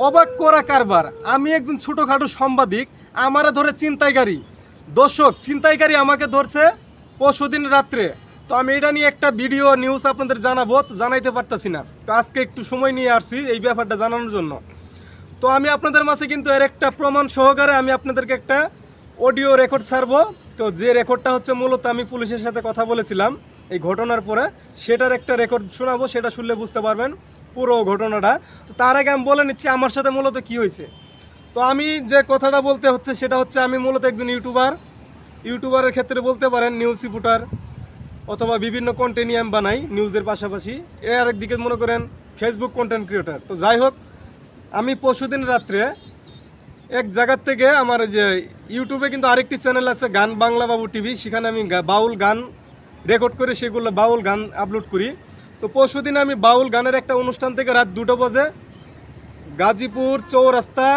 অবাক করা কারবার। আমি একজন ছোটোখাটো সাংবাদিক, আমারে ধরে ছিনতাইকারী। দর্শক, ছিনতাইকারী আমাকে ধরছে পরশুদিন রাত্রে। তো আমি এটা নিয়ে একটা ভিডিও নিউজ আপনাদের জানাবো, তো জানাইতে পারতাছি না। তো আজকে একটু সময় নিয়ে আসছি এই ব্যাপারটা জানানোর জন্য। তো আমি আপনাদের মাঝে কিন্তু এর একটা প্রমাণ সহকারে আমি আপনাদেরকে একটা অডিও রেকর্ড ছাড়বো। তো যে রেকর্ডটা হচ্ছে মূলত আমি পুলিশের সাথে কথা বলেছিলাম এই ঘটনার পরে, সেটার একটা রেকর্ড শোনাবো। সেটা শুনলে বুঝতে পারবেন পুরো ঘটনাটা। তো তার আগে আমি বলে নিচ্ছি আমার সাথে মূলত কী হয়েছে। তো আমি যে কথাটা বলতে হচ্ছে সেটা হচ্ছে আমি মূলত একজন ইউটিউবারের ক্ষেত্রে বলতে পারেন, নিউজ রিপোর্টার অথবা বিভিন্ন কন্টেন্ট আমি বানাই নিউজের পাশাপাশি। এর আরেকদিকে মনে করেন ফেসবুক কন্টেন্ট ক্রিয়েটার। তো যাই হোক, আমি পরশুদিন রাত্রে এক জায়গার থেকে আমার যে ইউটিউবে কিন্তু আরেকটি চ্যানেল আছে গান বাংলা বাবু টিভি, সেখানে আমি বাউল গান রেকর্ড করে সেগুলো বাউল গান আপলোড করি। তো পরশুদিন আমি বাউল গানের একটা অনুষ্ঠান থেকে রাত 2টা বাজে গাজীপুর চৌরাস্তা,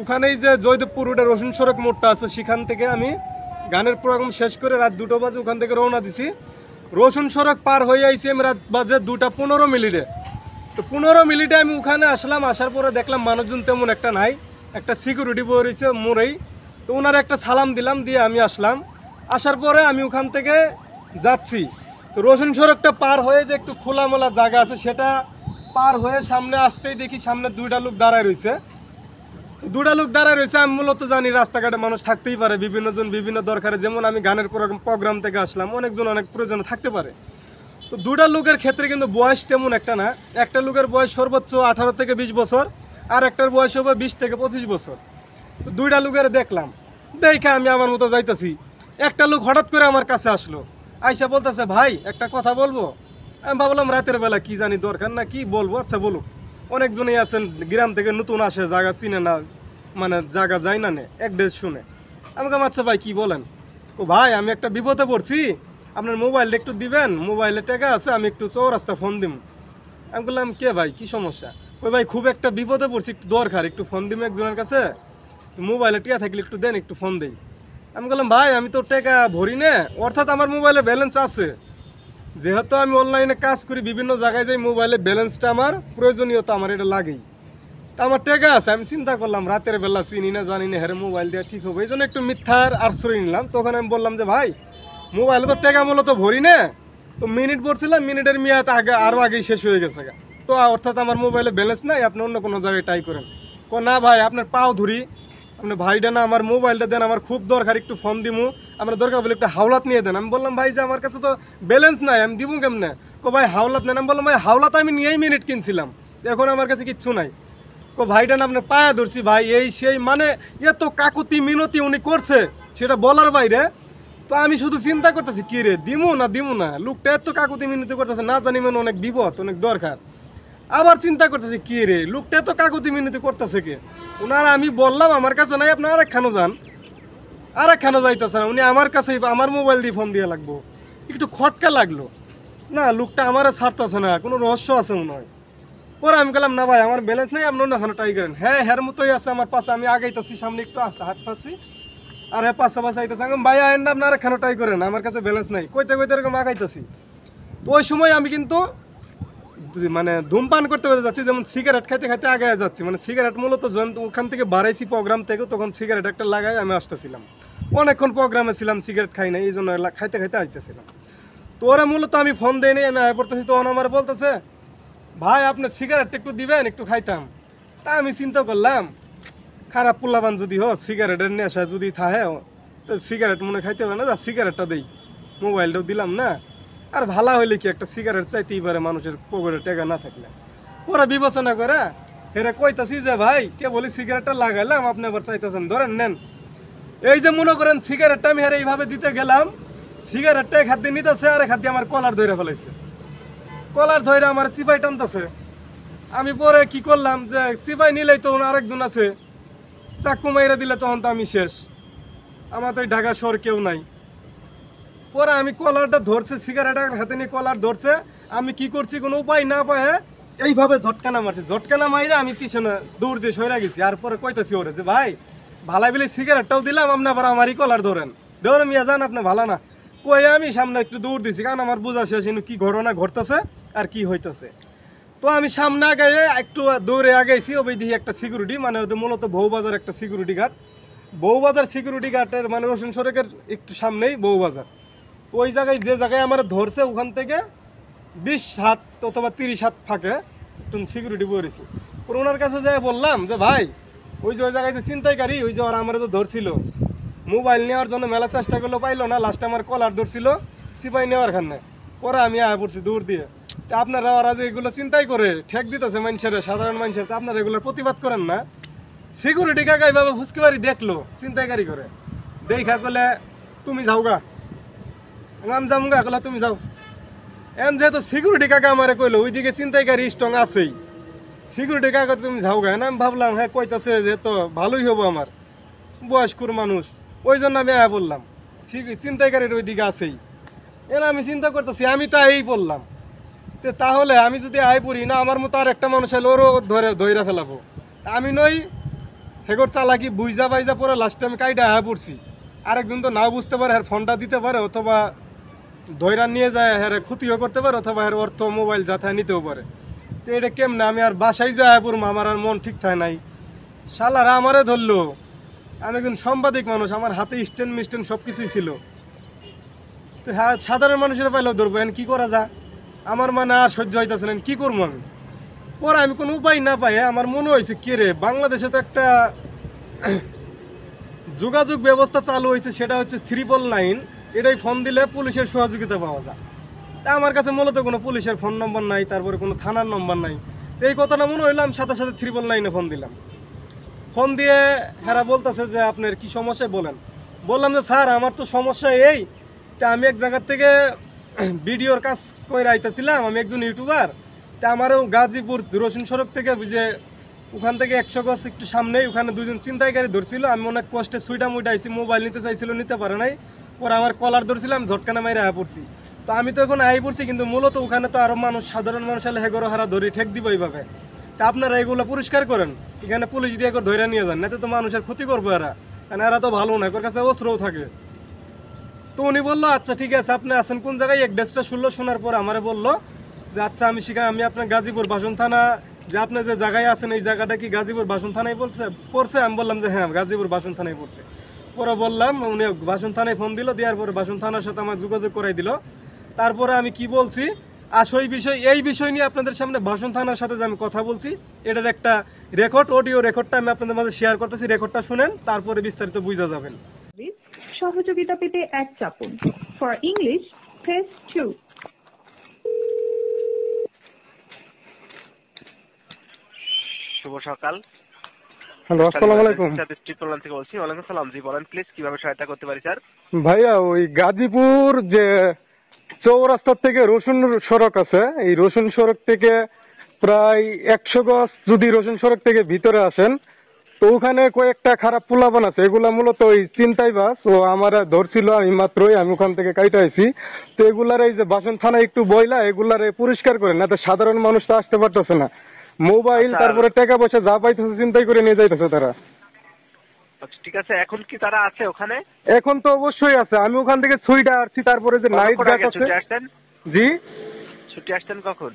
ওখানেই যে জয়দেবপুর রোডের রসুন সড়ক মোড়টা আছে, সেখান থেকে আমি গানের প্রোগ্রাম শেষ করে রাত 2টা বাজে ওখান থেকে রওনা দিছি। রসুন সড়ক পার হয়ে আইছি আমি রাত বাজে 2:15। তো 15 মিনিটে আমি ওখানে আসলাম। আসার পরে দেখলাম মানুষজন তেমন একটা নাই, একটা সিকিউরিটি বই রয়েছে মোড়েই। তো ওনার একটা সালাম দিলাম, দিয়ে আমি আসলাম। আসার পরে আমি ওখান থেকে যাচ্ছি। তো রসুন সড়কটা পার হয়ে যে একটু খোলামেলা জায়গা আছে, সেটা পার হয়ে সামনে আসতেই দেখি সামনে 2টা লোক দাঁড়ায় রয়েছে। আমি মূলত জানি রাস্তাঘাটে মানুষ থাকতেই পারে, বিভিন্নজন বিভিন্ন দরকারে, যেমন আমি গানের প্রোগ্রাম থেকে আসলাম, অনেকজন অনেক প্রয়োজনে থাকতে পারে। তো 2টা লোকের ক্ষেত্রে কিন্তু বয়স তেমন একটা না। একটা লোকের বয়স সর্বোচ্চ 18 থেকে 20 বছর, আর একটার বয়স হবে 20 থেকে 25 বছর। তো 2টা লোকের দেখলাম, দেখে আমি আমার মতো যাইতাছি। একটা লোক হঠাৎ করে আমার কাছে আসলো, আইসা বলতেছে, ভাই একটা কথা বলবো। আমি ভাবলাম রাতের বেলা কি জানি দরকার না, কি বলবো, আচ্ছা বলুক। অনেকজনই আছেন গ্রাম থেকে নতুন আসে, জায়গা চিনে না, মানে জায়গা যায় না নে, অ্যাড্রেস শুনে। আমি বললাম আচ্ছা ভাই কি বলেন। ও ভাই আমি একটা বিপদে পড়ছি, আপনার মোবাইলটা একটু দিবেন, মোবাইলে টাকা আছে, আমি একটু চৌরাস্তা ফোন দিম। আমি বললাম কে ভাই, কি সমস্যা? ওই ভাই খুব একটা বিপদে পড়ছি, একটু দরকার, একটু ফোন দিম একজনের কাছে, তো মোবাইলে টিয়া থাকলে একটু দেন, একটু ফোন দেই। আমি বললাম ভাই আমি তো টাকা ভরি না, অর্থাৎ আমার মোবাইলে ব্যালেন্স আছে, যেহেতু আমি অনলাইনে কাজ করি, বিভিন্ন জায়গায় যাই, মোবাইলে ব্যালেন্সটা আমার প্রয়োজনীয়তা, আমার এটা লাগেই। তা আমার টাকা আছে। আমি চিন্তা করলাম রাতের বেলা চিনি না জানি না, হ্যাঁ মোবাইল দেওয়া ঠিক হবে, এই জন্য একটু মিথ্যার আশ্রয় নিলাম। তখন আমি বললাম যে ভাই মোবাইলে তো টাকা মূলত ভরি না, তো মিনিট পড়ছিলাম, মিনিটের মেয়াদ আরও আগেই শেষ হয়ে গেছে। তো অর্থাৎ আমার মোবাইলে ব্যালেন্স নাই, আপনি অন্য কোনো জায়গায় ট্রাই করেন। না ভাই আপনার পাও ধরি, আপনি ভাইটা না আমার মোবাইলটা দেন, আমার খুব দরকার, একটু ফোন দিমু, আমরা দরকার বলে একটু হাওলাত নিয়ে দেন। আমি বললাম ভাই যে আমার কাছে তো ব্যালেন্স নাই, আমি দিব কেমনে? ভাই হাওলাত নেন। আমি বললাম ভাই হাওলাত আমি নিয়েই মিনিট কিনছিলাম, এখন আমার কাছে কিচ্ছু নাই। ভাইটা না আপনার পায়ে ধরছি ভাই, এই সেই, মানে এত কাকুতি মিনতি উনি করছে সেটা বলার বাইরে। তো আমি শুধু চিন্তা করতেছি কি রে, দিমু না, লোকটা এত কাকুতি মিনতি করতেছে, না জানি মানে অনেক বিপদ, অনেক দরকার। আবার চিন্তা করতেছি কি রে, লোকটা এত কাকুতি মিনতি করতেছে কে। ওনারা আমি বললাম আমার কাছে নাই, আপনি আরেকখানো যান, আরেকখানো যাইতেছে না, উনি আমার কাছে আমার মোবাইল দিয়ে ফোন দিয়ে লাগবো। একটু খটকা লাগলো না, লোকটা আমার ছাড়তেছে না, কোনো রহস্য আছে মনে হয়। পরে আমি বললাম না ভাই আমার ব্যালেন্স নেই, আপনি অন্য ট্রাই করেন। হ্যাঁ হ্যার মতোই আছে আমার পাশে, আমি আগাইতেছি সামনে, একটু আসতে হাঁটতেছি, আর হ্যাঁ পাশে আইতেছে। আমি ভাই আইন না, আপনার এখানে ট্রাই করেন, আমার কাছে ব্যালেন্স নাই, কইতে এরকম আগাইতেছি। তো ওই সময় আমি কিন্তু মানে ধূমপান করতে যাচ্ছি, যেমন সিগারেট খাইতে খাইতে আগে যাচ্ছি, মানে সিগারেট মূলত ওখান থেকে বাড়াইছি প্রোগ্রাম থেকে, তখন সিগারেট একটা লাগাই আমি আসতেছিলাম, অনেকক্ষণ প্রোগ্রামে ছিলাম, সিগারেট খাই নাই, এই জন্য খাইতে খাইতে আসতেছিলাম। তো ওরা মূলত আমি ফোন দেই নি, আমি আয় পড়তেছি, তখন আমার বলতেছে ভাই আপনি সিগারেটটা একটু দিবেন, একটু খাইতাম। তা আমি চিন্তা করলাম খারাপ পোলাবান যদি সিগারেটের নেশা যদি থাকে, তো সিগারেট মনে খাইতে হবে না, যা সিগারেটটা দেই, মোবাইলটাও দিলাম না, আর ভালো হইলে কি একটা সিগারেট চাইতেই পারে মানুষের পকেটে টাকা না থাকলে। ওরা বিবেচনা করে এরা কইতাছি যে ভাই কে বলি সিগারেটটা লাগাইলাম, আপনি আবার চাইতেছেন, ধরেন নেন। এই যে মনে করেন সিগারেটটা আমি হেরে এইভাবে দিতে গেলাম, সিগারেটটা এক হাত দিয়ে নিতেছে, আর এক হাত দিয়ে আমার কলার ধরে ফেলাইছে, কলার ধরে আমার চিপাই টানতেছে। আমি পরে কি করলাম যে চিপাই নিলেই তো আরেকজন আছে, চাক্কু মাইরা দিলে তখন তো আমি শেষ, আমার তো ঢাকা শহর কেউ নাই। পরে আমি কলারটা ধরছে, সিগারেটের হাতে নিয়ে কলার ধরছে, আমি কি করছি কোনো উপায় না পায় এইভাবে ঝটকানা মারছি, ঝটকানা মাইরা আমি পিছনে দৌড় দিয়ে সরে গেছি। আর পরে কইতেছি ওরে যে ভাই ভালাই বলে সিগারেটটাও দিলাম, আপনি আবার আমারই কলার ধরেন, ধরে মিয়া যান আপনি ভালো না। কই আমি সামনে একটু দৌড় দিছি, কারণ আমার বোঝা শেষ কি ঘটনা ঘটতেছে আর কি হইতেছে। তো আমি সামনে আগে একটু দৌড়ে আগাইছি, ওই দিকে একটা সিকিউরিটি, মানে ওটা মূলত বউবাজার একটা সিকিউরিটি গার্ড। বউবাজার সিকিউরিটি গার্ডের মানে রসুন সড়কের একটু সামনেই বউবাজার। তো ওই জায়গায় যে জায়গায় আমার ধরছে ওখান থেকে 20 হাত অথবা 30 হাত ফাঁকে একটু সিকিউরিটি বলেছি। পরে ওনার কাছে যাই বললাম যে ভাই ওই যে ওই জায়গায় যে ছিনতাইকারী, ওই যে ওরা আমার তো ধরছিল, মোবাইল নেওয়ার জন্য মেলা চেষ্টা করলো, পাইলো না, লাস্টে আমার কলার ধরছিল চিপাই নেওয়ার খানে। পরে আমি আয় পড়ছি দূর দিয়ে। তা আপনারা ওরা যে এগুলো চিন্তাই করে ঠেক দিতেছে মানুষের, সাধারণ মানুষের, তা আপনারা এগুলোর প্রতিবাদ করেন না? সিকিউরিটি কাকা এইভাবে ফুসকিবাড়ি দেখলো চিন্তাইকারী করে, দেখা করলে তুমি যাও গা, আমি যাম গা, কলে তুমি যাও। এম যেহেতু সিকিউরিটি কাকা আমারে কইলো ওইদিকে চিন্তাইকারী স্ট্রং আছেই, সিকিউরিটি কাকা তুমি যাও গা, আমি ভাবলাম হ্যাঁ কইতাছে যে তো ভালোই হবো, আমার বয়স্কর মানুষ, ওই জন্য আমি আয়া বললাম চিন্তাইকারীর ওইদিকে আছেই। এর আমি চিন্তা করতেছি আমি তো এই পড়লাম, তো তাহলে আমি যদি আয় পড়ি না, আমার মতো আর একটা মানুষ এলে ওরও ধরে ফেলাবো। আমি নই হেগর চালাকি বুঝা বাইজা পরে লাস্টে আমি কাইটা আয়া পড়ছি। আরেকজন তো নাও বুঝতে পারে, হ্যাঁ ফোনটা দিতে পারে, অথবা ধৈরা নিয়ে যায় হ্যাঁ ক্ষতিও করতে পারে, অথবা হ্যাঁ অর্থ মোবাইল যাতে নিতেও পারে। তো এটা কেমনে আমি আর বাসায় যায় পড়বো, আমার আর মন ঠিক থাকে নাই। শালারা আমারে ধরলো, আমি একজন সাংবাদিক মানুষ, আমার হাতে স্ট্যান্ড মিস্ট্যান্ড সব কিছুই ছিল। তো হ্যাঁ সাধারণ মানুষেরা পাইলেও ধরবো, এখন কী করা যায়, আমার মানে আর সহ্য হইতেছিলেন, কী করবো আমি। পরে আমি কোনো উপায় না পাই আমার মনে হয়েছে কে রে, বাংলাদেশে তো একটা যোগাযোগ ব্যবস্থা চালু হয়েছে, সেটা হচ্ছে 999। এটাই ফোন দিলে পুলিশের সহযোগিতা পাওয়া যায়। তা আমার কাছে মূলত কোনো পুলিশের ফোন নম্বর নাই, তারপরে কোনো থানার নম্বর নাই। তো এই কথাটা মনে হইলাম, সাথে সাথে 999-এ ফোন দিলাম। ফোন দিয়ে হেরা বলতেছে যে আপনার কি সমস্যা বলেন। বললাম যে স্যার আমার তো সমস্যা এই, তা আমি এক জায়গার থেকে ভিডিওর কাজ করে আইতেছিলাম, আমি একজন ইউটিউবার। তা আমারও গাজীপুর রসুন সড়ক থেকে বুঝে ওখান থেকে 100 গজ একটু সামনেই ওখানে দুজন ছিনতাইকারী ধরছিল। আমি অনেক কষ্টে সুইটা মুইটা আইছি, মোবাইল নিতে চাইছিল, নিতে পারে নাই। পরে আমার কলার ধরছিলাম, ঝটকানা মাইরে আয়া পড়ছি। তো আমি তো এখন আই পড়ছি, কিন্তু মূলত ওখানে তো আরও মানুষ, সাধারণ মানুষ হলে হেগরো হারা ধরি ঠেক দিব এইভাবে। তা আপনারা এগুলো পরিষ্কার করেন, এখানে পুলিশ দিয়ে একবার ধরে নিয়ে যান, না তো মানুষের ক্ষতি করবো এরা, কারণ এরা তো ভালো না, ওর কাছে অস্ত্রও থাকে। তো উনি বললো আচ্ছা ঠিক আছে, আপনি আছেন কোন জায়গায়, অ্যাড্রেসটা শুনলো। শোনার পর আমারে বললো যে আচ্ছা আমি আমি আপনার গাজীপুর বাসন থানা, যে আপনি যে জায়গায় আছেন এই জায়গাটা কি গাজীপুর বাসন থানায় পড়ছে? আমি বললাম যে হ্যাঁ গাজীপুর বাসন থানায় পড়ছে। পরে বললাম, উনি বাসন থানায় ফোন দিল, দেওয়ার পরে বাসন থানার সাথে আমার যোগাযোগ করাই দিল। তারপরে আমি কি বলছি আসল বিষয়, এই বিষয় নিয়ে আপনাদের সামনে বাসন থানার সাথে যে আমি কথা বলছি, এটার একটা রেকর্ড, অডিও রেকর্ডটা আমি আপনাদের মাঝে শেয়ার করতেছি। রেকর্ডটা শুনেন, তারপরে বিস্তারিত বুঝা যাবেন। সহযোগিতা পেতে 1 চাপুন। For English press 2। শুভ সকাল। হ্যালো, আসসালামু আলাইকুম। থেকে বলছি। ওয়ালাইকুম সালাম। জি বলেন প্লিজ, কিভাবে সহায়তা করতে পারি স্যার? ভাইয়া ওই গাজীপুর যে চৌরাস্তা থেকে রসুন সড়ক আছে, এই রসুন সড়ক থেকে প্রায় 100 গজ যদি রসুন সড়ক থেকে ভিতরে আসেন, তো ওখানে কয়েকটা খারাপ পোলাপান আছে, এগুলা মূলত ওই চিন্তাই বাস। ও আমার ধরছিল, আমি মাত্রই আমি ওখান থেকে কাইটা আইছি। তো এগুলার এই যে বাসন থানা একটু বইলা এগুলার পরিষ্কার করেন, না তো সাধারণ মানুষ তো আসতে পারতেছে না। মোবাইল তারপরে টাকা পয়সা যা পাইতেছে চিন্তাই করে নিয়ে যাইতেছে তারা। আচ্ছা ঠিক আছে, এখন কি তারা আছে ওখানে? এখন তো অবশ্যই আছে, আমি ওখান থেকে ছুইটা আসছি। তারপরে যে নাইট গার্ড আছে। জি ছুটি আসছেন কখন?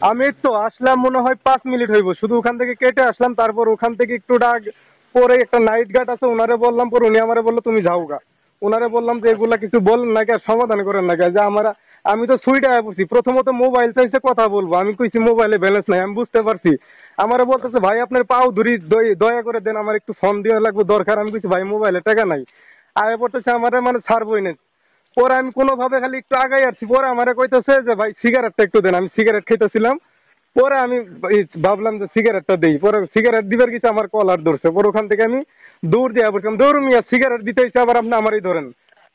আমি তো আসলাম মনে হয় 5 মিনিট হইব, শুধু ওখান থেকে কেটে আসলাম। তারপর ওখান থেকে একটু ডাক পরে একটা নাইট গার্ড আছে, ওনারে বললাম, পরে উনি আমারে বললো তুমি যাও গা। ওনারে বললাম যে এগুলা কিছু বলেন নাকি আর সমাধান করেন নাকি, যে আমি তো সুইটা পড়ছি। প্রথমত মোবাইল চাইছে, কথা বলবো, আমি কইছি মোবাইলে ব্যালেন্স নাই, আমি বুঝতে পারছি। আমারে বলতেছে ভাই আপনার পাও ধরি, দয়া করে দেন, আমার একটু ফোন দিয়ে লাগবে দরকার। আমি কইছি ভাই মোবাইলে টাকা নাই। আগে পড়তেছে আমারে মানে ছাড়বই না। পরে আমি কোনোভাবে খালি একটু আগাই আসছি, পরে আমারে কইতেছে যে ভাই সিগারেটটা একটু দেন। আমি সিগারেট খেতেছিলাম, পরে আমি ভাবলাম যে সিগারেটটা দিই। পরে সিগারেট দিবার কিছু আমার কলার ধরছে, পরে ওখান থেকে আমি দৌড় দিয়ে বলছিলাম দৌড় মিয়া, সিগারেট দিতে এসে আবার আপনি আমারই ধরেন।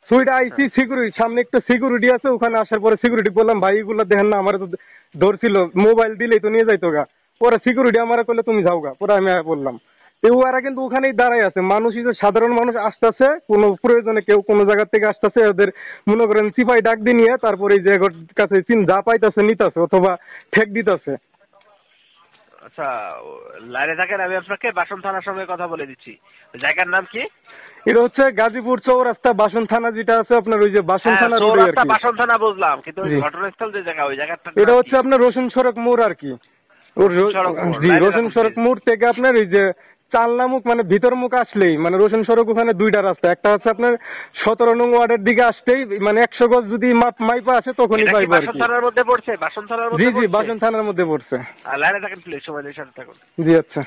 সুইটা আইসি সিকিউরিটি সামনে একটা সিকিউরিটি আছে, ওখানে আসার পরে সিকিউরিটি বললাম ভাই এগুলো দেখেন না, আমার তো ধরছিল, মোবাইল দিলেই তো নিয়ে যাইতো গা। পরে সিকিউরিটি আমার করলে তুমি যাও গা। পরে আমি বললাম ওরা কিন্তু ওখানেই দাঁড়াই আছে, মানুষই যে সাধারণ মানুষ আসতেছে, কোনো প্রয়োজনে কেউ কোনো জায়গা থেকে আসতেছে, ওদের মনে করেন সিপাই ডাক দিয়ে নিয়ে তারপরে এই যে কাছে যা পাইতেছে নিতেছে অথবা ঠেক দিতেছে। আচ্ছা লাইনে থাকেন, আমি আপনাকে বাসন থানার সঙ্গে কথা বলে দিচ্ছি। জায়গার নাম কি? এটা হচ্ছে গাজীপুর চৌরাস্তা বাসন থানা, যেটা আছে আপনার ওই যে বাসন থানা চৌরাস্তা বাসন থানা বুঝলাম, কিন্তু ওই ঘটনাস্থল যে জায়গা, ওই জায়গাটা এটা হচ্ছে আপনার রসুন সড়ক মোড় আর কি। জি, রোশন সড়ক মোড় থেকে আপনার এই যে চালনা মুখ মানে ভিতর মুখ আসলেই মানে রোশন সড়ক ওখানে দুইটা রাস্তা, একটা হচ্ছে আপনার 17 নং ওয়ার্ডের দিকে আসতেই মানে 100 গজ যদি মাইপা আসে তখনই এটা কি পাইবো আর বাসন কি। থানার মধ্যে পড়ছে? বাসন থানার জি মধ্যে জি, পড়ছে? বাসন থানার মধ্যে পড়ছে। লাইনে থাকেন প্লিজ, সময় দিয়ে সাথে থাকুন। জি আচ্ছা।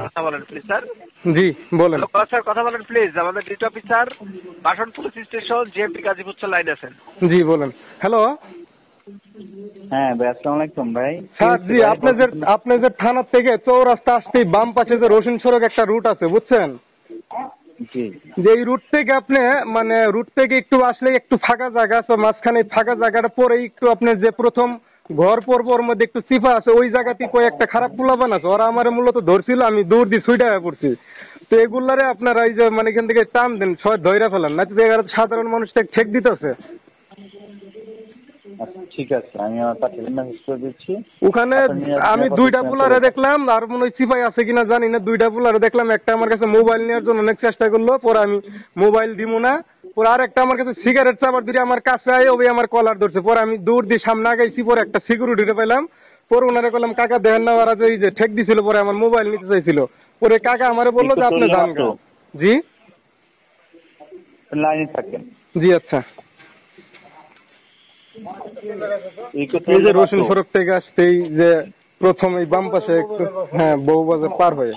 কথা বলেন প্লিজ স্যার। জি বলেন। স্যার কথা বলেন প্লিজ। আমাদের ডিউটি অফিসার বাসন police station GMP Gazipur line আছেন। জি বলেন। হ্যালো হ্যাঁ ভাই, আসসালামু আলাইকুম ভাই। স্যার, জি আপনাদের থানা থেকে চৌরাস্তা আসতেই বাম পাশে যে রোশন সড়ক একটা রুট আছে বুঝছেন, জি যে এই রুট থেকে আপনি মানে রুট থেকে একটু আসলে একটু ফাঁকা জায়গা আছে, মাঝখানে ফাঁকা জায়গাটা পরে একটু আপনার যে প্রথম ঘর পর্ব ওর মধ্যে একটু চিপা আছে, ওই জায়গাতে কয়েকটা খারাপ পোলাপান আছে, ওরা আমার মূলত ধরছিল, আমি দৌড় দিয়ে ছুটে পড়ছি। তো এগুলারে আপনারা এই যে মানে এখান থেকে টান দেন, ছয় ধৈরা ফেলেন, না তো সাধারণ মানুষটা ঠেক দিতেছে। আচ্ছা, ঠিক আছে, আমি আমার পাঠিয়ে মেসেজ করে দিচ্ছি। ওখানে আমি দুইটা পোলারে দেখলাম, আর মনে হয় সিপাই আছে কিনা জানি না, দুইটা পোলারে দেখলাম, একটা আমার কাছে মোবাইল নেওয়ার জন্য অনেক চেষ্টা করলো, পরে আমি মোবাইল দিব না, পরে আর একটা আমার কাছে সিগারেট চাবার দিয়ে আমার কাছে আয় ওই আমার কলার ধরছে, পরে আমি দৌড় দিয়ে সামনে আগাইছি, পরে একটা সিকিউরিটিতে পেলাম, পরে ওনারে বললাম কাকা দেখেন না ওরা যে এই যে ঠেক দিছিল, পরে আমার মোবাইল নিতে চাইছিল, পরে কাকা আমারে বললো যে আপনি যান। জি লাইনে থাকেন। জি আচ্ছা। এই যে রোশন সড়ক থেকে আসতেই যে প্রথম এই বাম পাশে একটু, হ্যাঁ বউবাজার পার হয়ে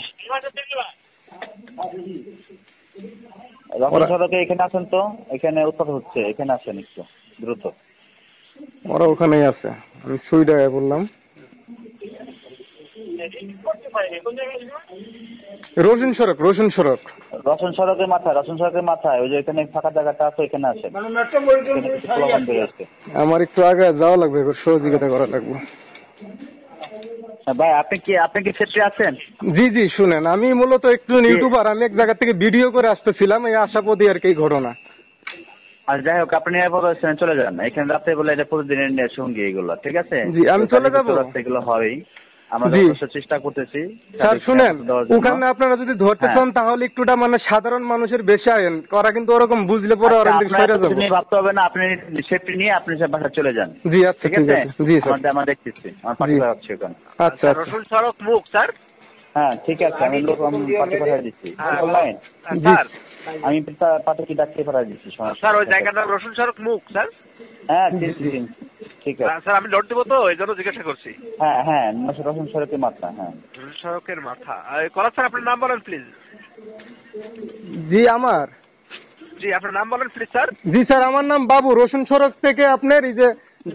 রতন সড়কে এখানে আসেন তো, এখানে উৎপাদ হচ্ছে, এখানে আসেন একটু দ্রুত। ওরা ওখানেই আছে, আমি সুইডায় বললাম। রোশন সড়ক রোশন সড়কের মাথায় ওই যে এখানে ফাঁকা জায়গাটা আছে, এখানে আসেন। আমার একটু আগে যাওয়া লাগবে, সহযোগিতা করা লাগবে। ভাই আপনি কি সেফটি আছেন? জি জি শুনেন, আমি মূলত একটু ইউটিউবার, আমি এক জায়গা থেকে ভিডিও করে আসতেছিলাম, এই আশাপতি আর কি ঘটনা। আর যাই হোক, আপনি চলে যান, এখানে রাতে বলে এটা প্রতিদিনের সঙ্গী এগুলো, ঠিক আছে? জি আমি চলে যাবো, এগুলো হবেই, আমরা চেষ্টা করতেছি। স্যার শুনেন, ওখানে আপনারা যদি ধরতে চান তাহলে একটুটা মানে সাধারণ মানুষের বেশি আইন করা, কিন্তু ওরকম বুঝলে পরে ভাবতে হবে না, আপনি সেফটি নিয়ে আপনি বাসা চলে যান। জি আচ্ছা ঠিক আছে। জি স্যার, আমরা দেখতেছি, আমার পাঠিয়ে যাচ্ছে ওখানে। আচ্ছা রসুন সড়ক মুখ স্যার। হ্যাঁ ঠিক আছে, আমি পাঠিয়ে দিচ্ছি অনলাইন। স্যার আমি পাঠিয়ে ডাকিয়ে পাঠিয়ে দিচ্ছি স্যার, ওই জায়গার নাম রসুন সড়ক মুখ স্যার। হ্যাঁ ঠিক আছে স্যার, আমি নোট দেবো তো, এই জন্য জিজ্ঞাসা করছি। হ্যাঁ রসুন সড়কের মাথা। হ্যাঁ রসুন সড়কের মাথা। কলা স্যার, আপনার নাম বলেন প্লিজ। জি আমার, জি আপনার নাম বলেন প্লিজ স্যার। জি স্যার, আমার নাম বাবু। রসুন সড়ক থেকে আপনার এই যে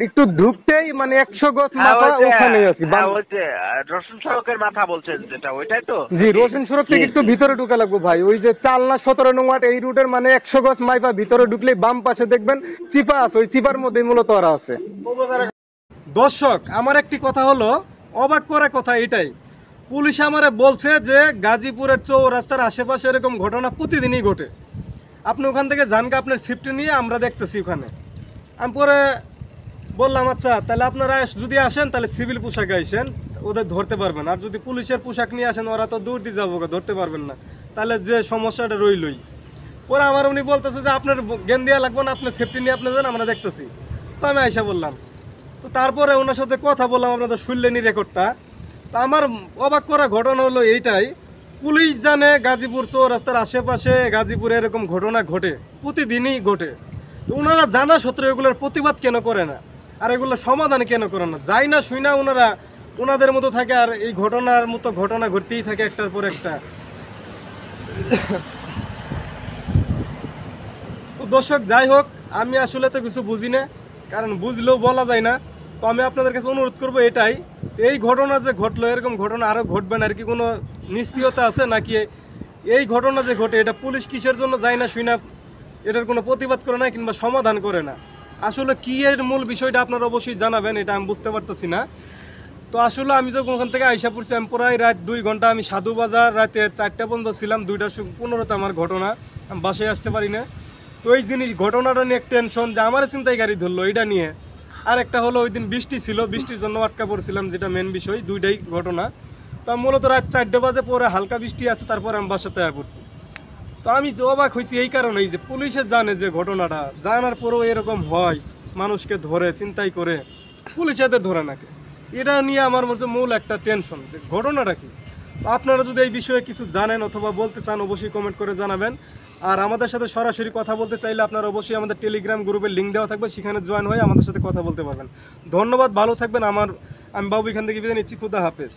একটু ঢুকতেই মানে 100 গজ মাথা ওখানে আছে। ওই যে রসুন সড়কের মাথা বলছেন যেটা, ওইটাই তো? জি, রসুন সড়ক থেকে একটু ভিতরে ঢুকা লাগবে ভাই, ওই যে চালনা 17 নং ওয়ার্ড, এই রুটের মানে 100 গজ মাইপা ভিতরে ঢুকলেই বাম পাশে দেখবেন চিপা আছে, ওই চিপার মধ্যেই মূলত ওরা আছে। দর্শক, আমার একটি কথা হলো, অবাক করা কথা এটাই, পুলিশ আমারে বলছে যে গাজীপুরের চৌরাস্তার আশেপাশে এরকম ঘটনা প্রতিদিনই ঘটে, আপনি ওখান থেকে জানকা আপনার সিফটি নিয়ে আমরা দেখতেছি ওখানে। আমি পরে বললাম আচ্ছা তাহলে আপনারা যদি আসেন তাহলে সিভিল পোশাকে আসেন, ওদের ধরতে পারবেন, আর যদি পুলিশের পোশাক নিয়ে আসেন ওরা তো দূর দিয়ে যাবো, ধরতে পারবেন না, তাহলে যে সমস্যাটা রইলই। পরে আমার উনি বলতেছে যে আপনার জ্ঞান দেওয়া লাগবে না, আপনার সেফটি নিয়ে আপনি যান, আমরা দেখতেছি। তো আমি আইসা বললাম, তো তারপরে ওনার সাথে কথা বললাম, আপনাদের শুনলেনি রেকর্ডটা। তো আমার অবাক করা ঘটনা হলো এইটাই, পুলিশ জানে গাজীপুর চৌরাস্তার আশেপাশে গাজীপুরে এরকম ঘটনা ঘটে, প্রতিদিনই ঘটে, তো ওনারা জানা সত্ত্বেও এগুলোর প্রতিবাদ কেন করে না, আর এগুলো সমাধান কেন করে না? যাই না শুই না ওনারা ওনাদের মতো থাকে, আর এই ঘটনার মতো ঘটনা ঘটতেই থাকে একটার পর একটা। তো দর্শক যাই হোক, আমি আসলে তো কিছু বুঝি না, কারণ বুঝলেও বলা যায় না। তো আমি আপনাদের কাছে অনুরোধ করবো এটাই, এই ঘটনা যে ঘটলো, এরকম ঘটনা আরও ঘটবে না, আর কি কোনো নিশ্চয়তা আছে নাকি এই ঘটনা যে ঘটে এটা পুলিশ কিসের জন্য যায় না শুই না এটার কোনো প্রতিবাদ করে না কিংবা সমাধান করে না। আসলে কি এর মূল বিষয়টা আপনারা অবশ্যই জানাবেন, এটা আমি বুঝতে পারতেছি না। তো আসলে আমি যখন ওখান থেকে আইসা পড়ছি, আমি প্রায় রাত 2 ঘন্টা আমি সাধু বাজার রাতে 4টা পর্যন্ত ছিলাম, 2:15 আমার ঘটনা, আমি বাসায় আসতে পারি না। তো এই জিনিস ঘটনাটা নিয়ে টেনশন যে আমার চিন্তায় গাড়ি ধরলো এটা নিয়ে। আর একটা হলো ওই দিন বৃষ্টি ছিল, বৃষ্টির জন্য আটকা পড়ছিলাম, যেটা মেন বিষয়, দুইটাই ঘটনা। তো আমি মূলত রাত 4টা বাজে পরে হালকা বৃষ্টি আছে, তারপরে আমি বাসাতে আয়া পড়ছি। তো আমি যে অবাক হয়েছি এই কারণেই যে পুলিশে জানে যে ঘটনাটা, জানার পরেও এরকম হয়, মানুষকে ধরে চিন্তাই করে, পুলিশ এদের ধরে নাকি, এটা নিয়ে আমার মধ্যে মূল একটা টেনশন যে ঘটনাটা কি। তো আপনারা যদি এই বিষয়ে কিছু জানেন অথবা বলতে চান অবশ্যই কমেন্ট করে জানাবেন। আর আমাদের সাথে সরাসরি কথা বলতে চাইলে আপনারা অবশ্যই আমাদের টেলিগ্রাম গ্রুপের লিঙ্ক দেওয়া থাকবে, সেখানে জয়েন হয়ে আমাদের সাথে কথা বলতে পারবেন। ধন্যবাদ, ভালো থাকবেন। আমি বাবু এখান থেকে বিদায় নিচ্ছি, খুদা হাফেজ।